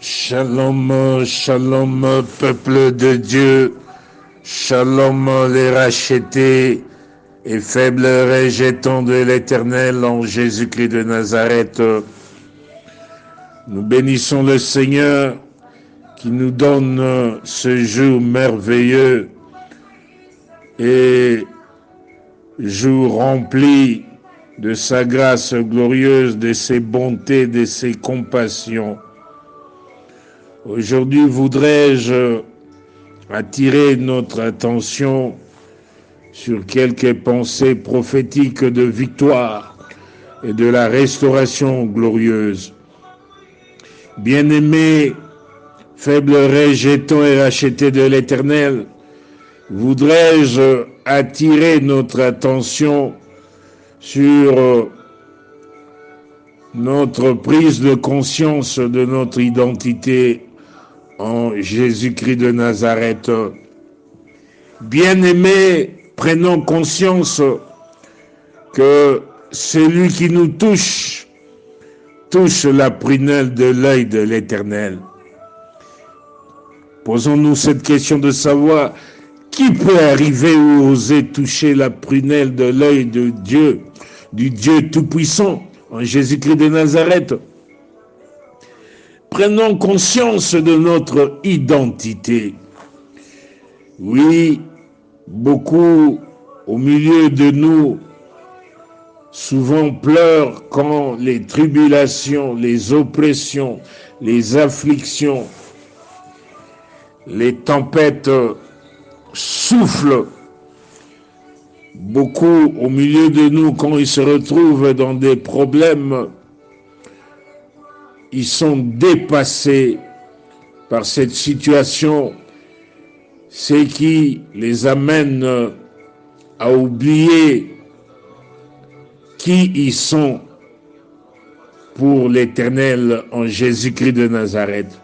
Shalom, shalom, peuple de Dieu. Shalom, les rachetés et faibles rejetons de l'Éternel en Jésus-Christ de Nazareth. Nous bénissons le Seigneur qui nous donne ce jour merveilleux et jour rempli de sa grâce glorieuse, de ses bontés, de ses compassions. Aujourd'hui, voudrais-je attirer notre attention sur quelques pensées prophétiques de victoire et de la restauration glorieuse. Bien-aimés, faibles rejetons et rachetés de l'Éternel, voudrais-je attirer notre attention sur notre prise de conscience de notre identité en Jésus-Christ de Nazareth. Bien-aimés, prenons conscience que celui qui nous touche la prunelle de l'œil de l'Éternel. Posons-nous cette question de savoir qui peut arriver ou oser toucher la prunelle de l'œil de Dieu, du Dieu Tout-Puissant, en Jésus-Christ de Nazareth. Prenons conscience de notre identité. Oui, beaucoup au milieu de nous souvent pleurent quand les tribulations, les oppressions, les afflictions, les tempêtes soufflent. Beaucoup au milieu de nous, quand ils se retrouvent dans des problèmes, ils sont dépassés par cette situation, ce qui les amène à oublier qui ils sont pour l'Éternel en Jésus-Christ de Nazareth.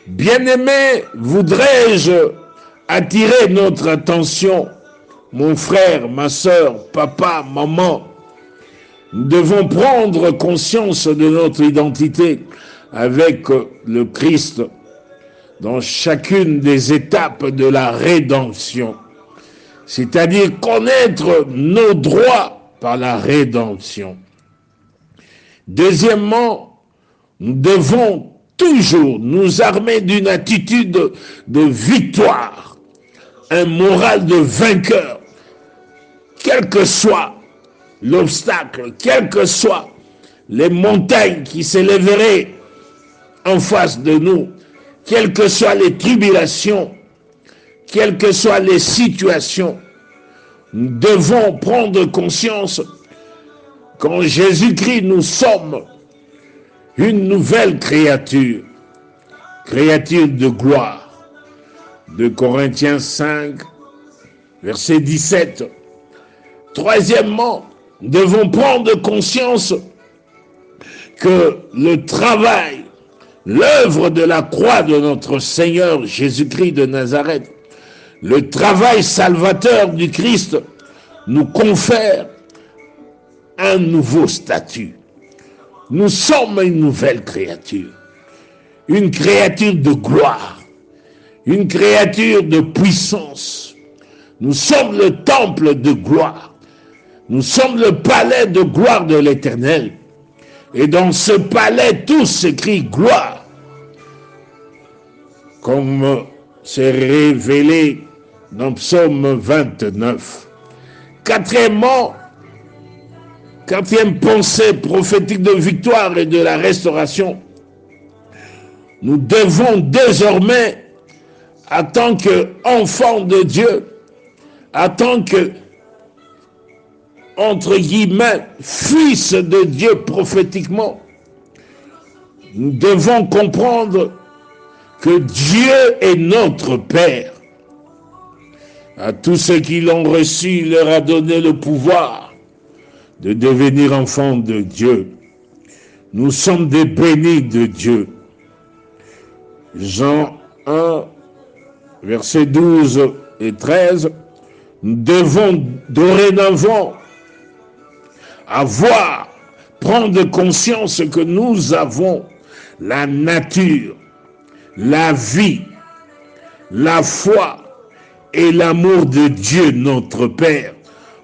Bien-aimés, voudrais-je attirer notre attention, mon frère, ma sœur, papa, maman. Nous devons prendre conscience de notre identité avec le Christ dans chacune des étapes de la rédemption, c'est-à-dire connaître nos droits par la rédemption. Deuxièmement, nous devons toujours nous armer d'une attitude de victoire, un moral de vainqueur, quel que soit l'obstacle, quelles que soient les montagnes qui s'élèveraient en face de nous, quelles que soient les tribulations, quelles que soient les situations, nous devons prendre conscience qu'en Jésus-Christ, nous sommes une nouvelle créature, créature de gloire. De Corinthiens 5, verset 17. Troisièmement, nous devons prendre conscience que le travail, l'œuvre de la croix de notre Seigneur Jésus-Christ de Nazareth, le travail salvateur du Christ nous confère un nouveau statut. Nous sommes une nouvelle créature, une créature de gloire, une créature de puissance. Nous sommes le temple de gloire. Nous sommes le palais de gloire de l'Éternel. Et dans ce palais, tout s'écrit gloire. Comme c'est révélé dans Psaume 29. Quatrième pensée prophétique de victoire et de la restauration. Nous devons désormais, en tant qu'enfants de Dieu, en tant que, entre guillemets, fils de Dieu prophétiquement, nous devons comprendre que Dieu est notre Père. À tous ceux qui l'ont reçu, il leur a donné le pouvoir de devenir enfants de Dieu. Nous sommes des bénis de Dieu. Jean 1, versets 12 et 13, nous devons dorénavant prendre conscience que nous avons la nature la vie, la foi et l'amour de Dieu notre Père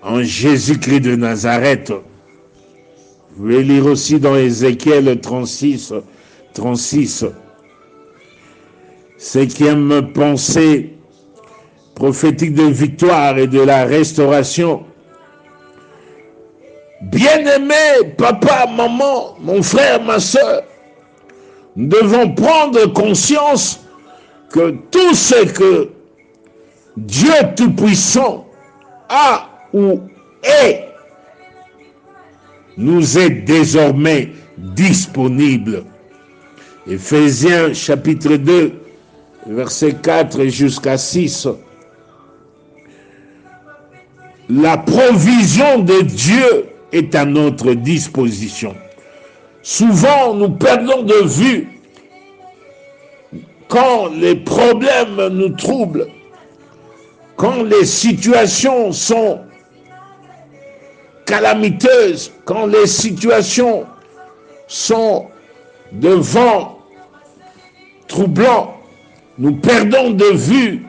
en Jésus-Christ de Nazareth. Vous pouvez lire aussi dans Ézéchiel 36. Cinquième pensée prophétique de victoire et de la restauration. Bien-aimé, papa, maman, mon frère, ma soeur, nous devons prendre conscience que tout ce que Dieu Tout-Puissant a ou est nous est désormais disponible. Éphésiens chapitre 2, versets 4 jusqu'à 6. La provision de Dieu est à notre disposition. Souvent, nous perdons de vue quand les problèmes nous troublent, quand les situations sont calamiteuses, quand les situations sont de vent troublant, nous perdons de vue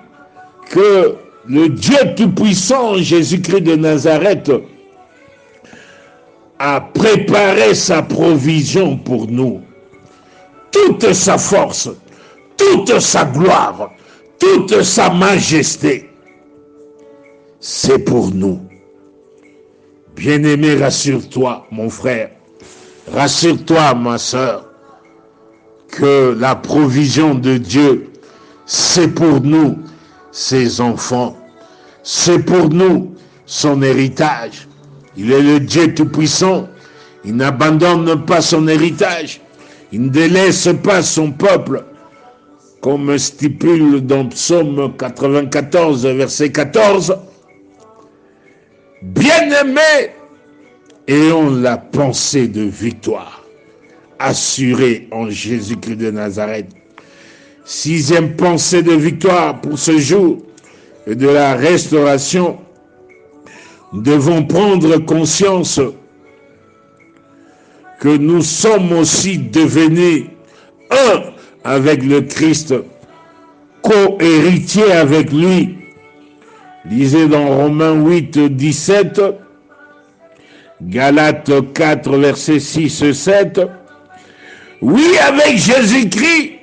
que le Dieu Tout-Puissant, Jésus-Christ de Nazareth, a préparé sa provision pour nous. Toute sa force, toute sa gloire, toute sa majesté, c'est pour nous. Bien-aimé, rassure-toi, mon frère, rassure-toi, ma soeur, que la provision de Dieu, c'est pour nous, ses enfants, c'est pour nous, son héritage. Il est le Dieu Tout-Puissant, il n'abandonne pas son héritage, il ne délaisse pas son peuple, comme stipule dans Psaume 94, verset 14. Bien-aimés, ayons la pensée de victoire, assurée en Jésus-Christ de Nazareth. Sixième pensée de victoire pour ce jour et de la restauration. Nous devons prendre conscience que nous sommes aussi devenus un avec le Christ, co-héritiers avec lui. Lisez dans Romains 8, 17, Galates 4, versets 6 et 7. Oui, avec Jésus-Christ,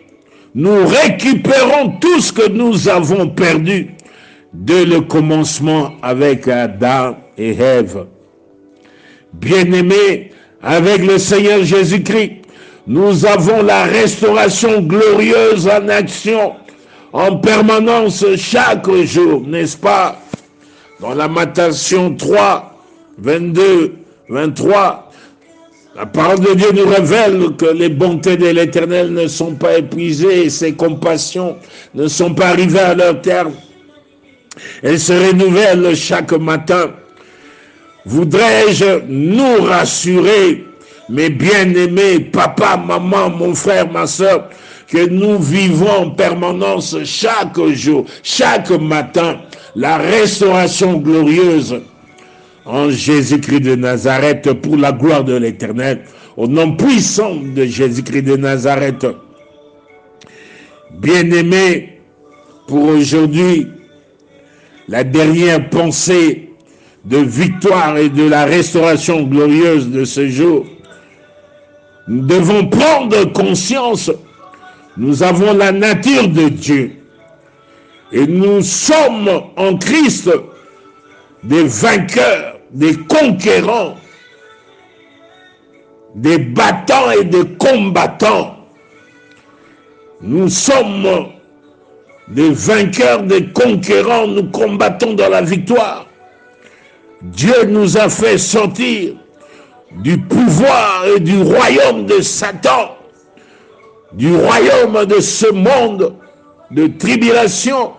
nous récupérons tout ce que nous avons perdu dès le commencement avec Adam et Ève. Bien-aimés, avec le Seigneur Jésus-Christ, nous avons la restauration glorieuse en action, en permanence chaque jour, n'est-ce pas? Dans Lamentation 3, 22, 23, la parole de Dieu nous révèle que les bontés de l'Éternel ne sont pas épuisées et ses compassions ne sont pas arrivées à leur terme. Elles se renouvellent chaque matin. Voudrais-je nous rassurer, mes bien-aimés, papa, maman, mon frère, ma soeur, que nous vivons en permanence chaque jour, chaque matin, la restauration glorieuse en Jésus-Christ de Nazareth pour la gloire de l'Éternel, au nom puissant de Jésus-Christ de Nazareth. Bien-aimés, pour aujourd'hui, la dernière pensée de victoire et de la restauration glorieuse de ce jour, nous devons prendre conscience. Nous avons la nature de Dieu et nous sommes en Christ des vainqueurs, des conquérants, des battants et des combattants. Nous sommes des vainqueurs, des conquérants, nous combattons dans la victoire. Dieu nous a fait sortir du pouvoir et du royaume de Satan, du royaume de ce monde de tribulation,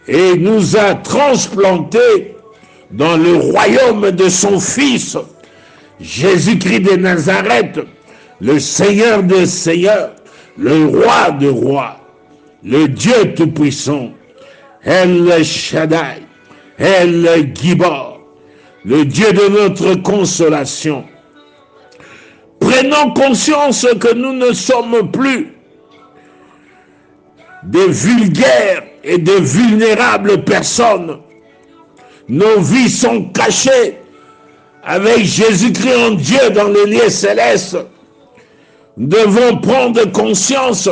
et nous a transplantés dans le royaume de son Fils, Jésus-Christ de Nazareth, le Seigneur des Seigneurs, le Roi des Rois, le Dieu Tout-Puissant, El Shaddai, El Gibor, le Dieu de notre consolation. Prenons conscience que nous ne sommes plus des vulgaires et de vulnérables personnes. Nos vies sont cachées avec Jésus-Christ en Dieu dans les lieux célestes. Nous devons prendre conscience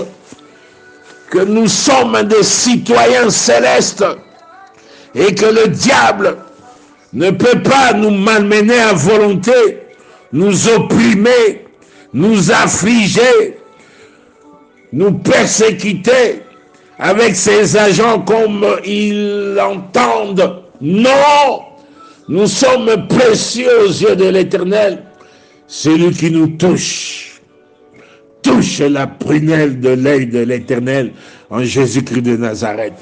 que nous sommes des citoyens célestes et que le diable ne peut pas nous malmener à volonté, nous opprimer, nous affliger, nous persécuter avec ses agents comme ils l'entendent. Non! Nous sommes précieux aux yeux de l'Éternel. Celui qui nous touche la prunelle de l'œil de l'Éternel en Jésus-Christ de Nazareth.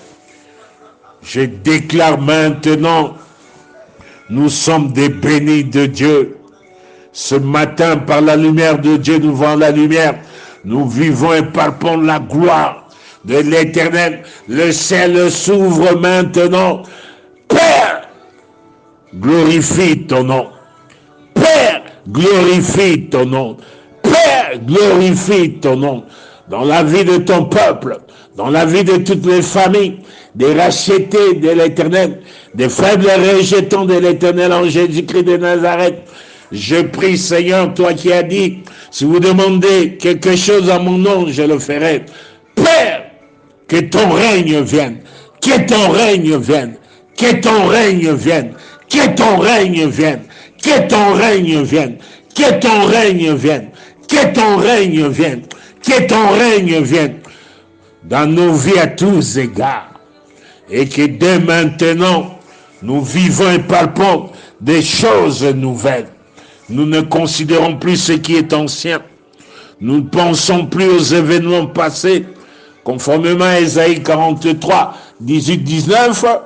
Je déclare maintenant, nous sommes des bénis de Dieu. Ce matin, par la lumière de Dieu, nous voyons la lumière. Nous vivons et palpons la gloire de l'Éternel. Le ciel s'ouvre maintenant. Père, glorifie ton nom. Père, glorifie ton nom. Père, glorifie ton nom. Dans la vie de ton peuple, dans la vie de toutes les familles, des rachetés de l'Éternel, des faibles rejetons de l'Éternel en Jésus-Christ de Nazareth. Je prie, Seigneur, toi qui as dit, si vous demandez quelque chose à mon nom, je le ferai. Père, que ton règne vienne, que ton règne vienne, que ton règne vienne, que ton règne vienne, que ton règne vienne, que ton règne vienne, que ton règne vienne, que ton règne vienne dans nos vies à tous égards. Et que dès maintenant, nous vivons et palpons des choses nouvelles. Nous ne considérons plus ce qui est ancien. Nous ne pensons plus aux événements passés. Conformément à Ésaïe 43, 18-19,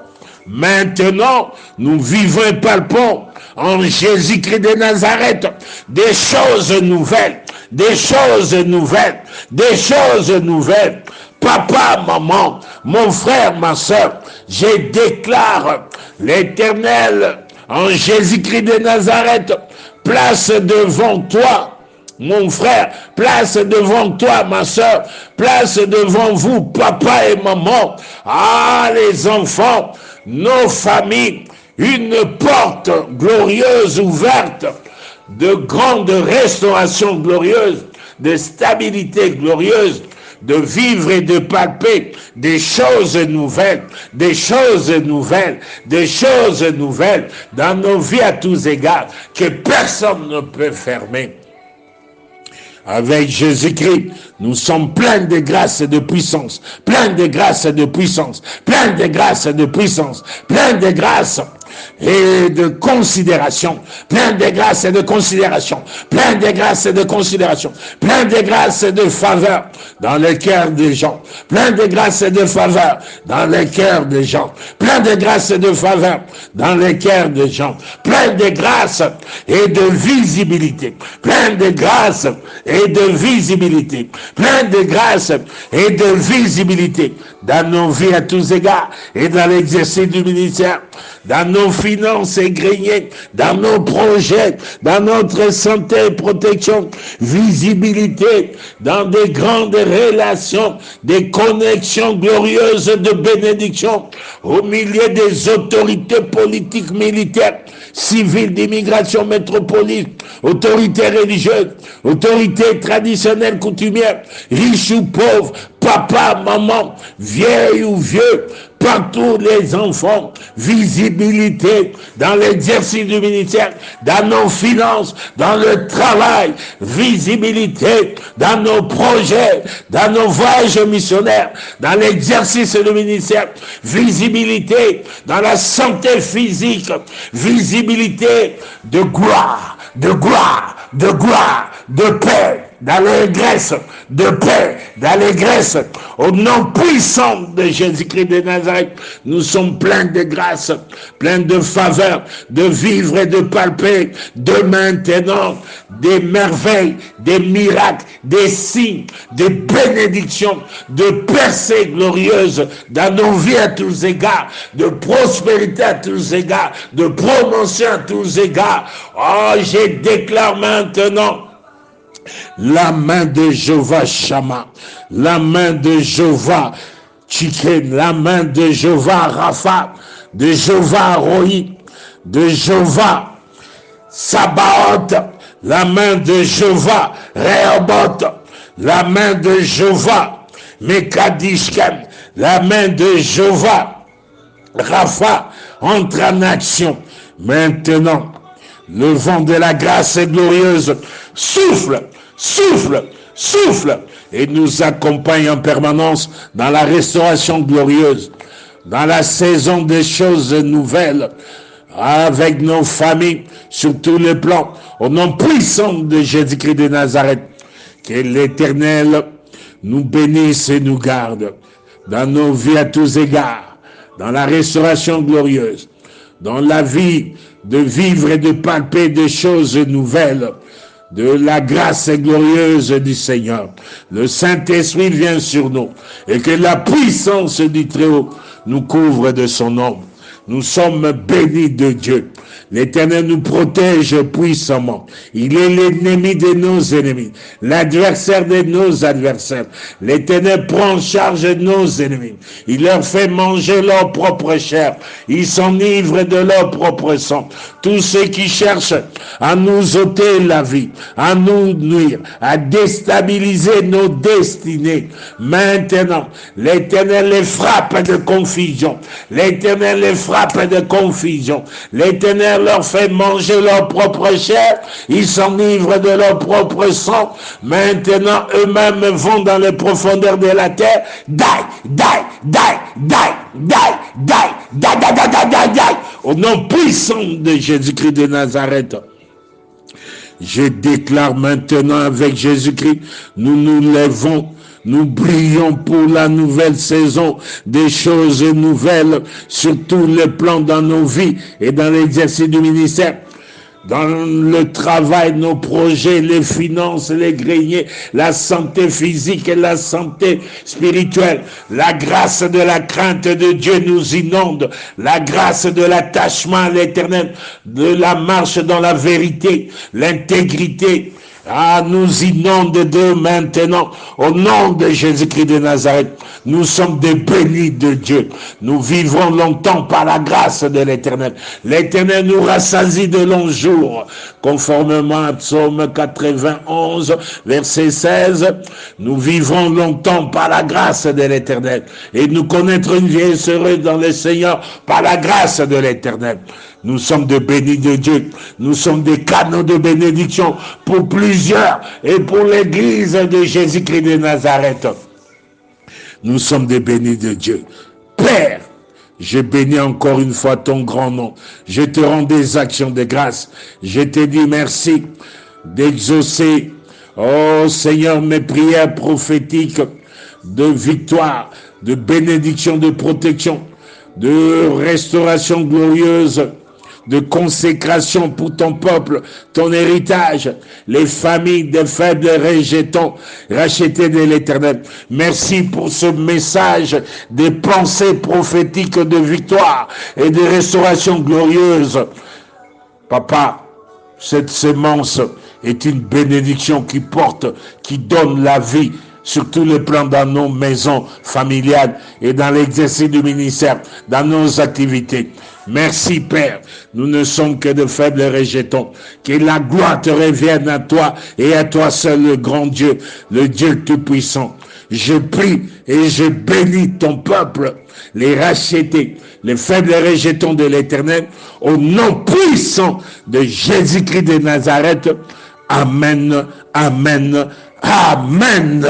maintenant, nous vivons et palpons en Jésus-Christ de Nazareth des choses nouvelles, des choses nouvelles, des choses nouvelles. Papa, maman, mon frère, ma soeur, je déclare l'Éternel en Jésus-Christ de Nazareth, place devant toi, mon frère, place devant toi, ma soeur, place devant vous, papa et maman, les enfants, nos familles, une porte glorieuse ouverte, de grande restauration glorieuse, de stabilité glorieuse, de vivre et de palper des choses nouvelles, des choses nouvelles, des choses nouvelles dans nos vies à tous égards, que personne ne peut fermer. Avec Jésus-Christ, nous sommes pleins de grâce et de puissance, pleins de grâce et de puissance, pleins de grâce et de puissance, pleins de grâce et de considération, plein de grâce et de considération, plein de grâce et de considération, plein de grâce et de faveur dans le cœur des gens, plein de grâce et de faveur dans le cœur des gens, plein de grâce et de faveur dans le cœur des gens, plein de grâce et de visibilité, plein de grâce et de visibilité, plein de grâce et de visibilité dans nos vies à tous égards et dans l'exercice du ministère, dans nos finances égrenées, dans nos projets, dans notre santé et protection, visibilité, dans des grandes relations, des connexions glorieuses de bénédiction, au milieu des autorités politiques, militaires, civiles, d'immigration, métropolitaine, autorités religieuses, autorités traditionnelles, coutumières, riches ou pauvres, papa, maman, vieille ou vieux, partout les enfants, visibilité dans l'exercice du ministère, dans nos finances, dans le travail, visibilité dans nos projets, dans nos voyages missionnaires, dans l'exercice du ministère, visibilité dans la santé physique, visibilité de gloire, de gloire, de gloire, de paix, d'allégresse, de paix, d'allégresse. Au nom puissant de Jésus-Christ de Nazareth, nous sommes pleins de grâce, pleins de faveur, de vivre et de palper, de maintenant, des merveilles, des miracles, des signes, des bénédictions, de percées glorieuses dans nos vies à tous égards, de prospérité à tous égards, de promotion à tous égards. Oh, je déclare maintenant la main de Jéhovah Shammah, la main de Jéhovah Tchiken, la main de Jéhovah Rapha, de Jéhovah Roi, de Jéhovah Sabaoth, la main de Jéhovah Rehoboth, la main de Jéhovah Mekadishkem, la main de Jéhovah Rapha entre en action. Maintenant, le vent de la grâce glorieuse souffle, souffle, souffle et nous accompagne en permanence dans la restauration glorieuse, dans la saison des choses nouvelles, avec nos familles, sur tous les plans, au nom puissant de Jésus-Christ de Nazareth. Que l'Éternel nous bénisse et nous garde dans nos vies à tous égards, dans la restauration glorieuse, dans la vie de vivre et de palper des choses nouvelles, de la grâce glorieuse du Seigneur. Le Saint-Esprit vient sur nous et que la puissance du Très-Haut nous couvre de son ombre. Nous sommes bénis de Dieu. L'Éternel nous protège puissamment. Il est l'ennemi de nos ennemis, l'adversaire de nos adversaires. L'Éternel prend en charge nos ennemis. Il leur fait manger leur propre chair. Ils s'enivrent de leur propre sang. Tous ceux qui cherchent à nous ôter la vie, à nous nuire, à déstabiliser nos destinées. Maintenant, l'Éternel les frappe de confusion. L'Éternel les frappe de confusion. L'Éternel leur fait manger leur propre chair, ils s'enivrent de leur propre sang. Maintenant, eux-mêmes vont dans les profondeurs de la terre. Die, die, die, die, die, die, die, die, die, die, die. Au nom puissant de Jésus-Christ de Nazareth, je déclare maintenant avec Jésus-Christ, nous nous lèvons. Nous brillons pour la nouvelle saison, des choses nouvelles sur tous les plans dans nos vies et dans l'exercice du ministère. Dans le travail, nos projets, les finances, les greniers, la santé physique et la santé spirituelle. La grâce de la crainte de Dieu nous inonde. La grâce de l'attachement à l'Éternel, de la marche dans la vérité, l'intégrité. Nous inonde de maintenant, au nom de Jésus-Christ de Nazareth. Nous sommes des bénis de Dieu. Nous vivrons longtemps par la grâce de l'Éternel. L'Éternel nous rassasie de longs jours. Conformément à Psaume 91, verset 16, nous vivrons longtemps par la grâce de l'Éternel. Et nous connaîtrons une vie heureuse dans le Seigneur par la grâce de l'Éternel. Nous sommes des bénis de Dieu. Nous sommes des canaux de bénédiction pour plusieurs et pour l'église de Jésus-Christ de Nazareth. Nous sommes des bénis de Dieu. Père, je bénis encore une fois ton grand nom. Je te rends des actions de grâce. Je te dis merci d'exaucer, oh Seigneur, mes prières prophétiques de victoire, de bénédiction, de protection, de restauration glorieuse, de consécration pour ton peuple, ton héritage, les familles des faibles rejetons, rachetés de l'Éternel. Merci pour ce message des pensées prophétiques de victoire et de restauration glorieuse. Papa, cette semence est une bénédiction qui porte, qui donne la vie sur tous les plans dans nos maisons familiales et dans l'exercice du ministère, dans nos activités. Merci Père, nous ne sommes que de faibles rejetons. Que la gloire te revienne à toi et à toi seul, le grand Dieu, le Dieu tout-puissant. Je prie et je bénis ton peuple, les rachetés, les faibles rejetons de l'Éternel, au nom puissant de Jésus-Christ de Nazareth. Amen, amen, amen.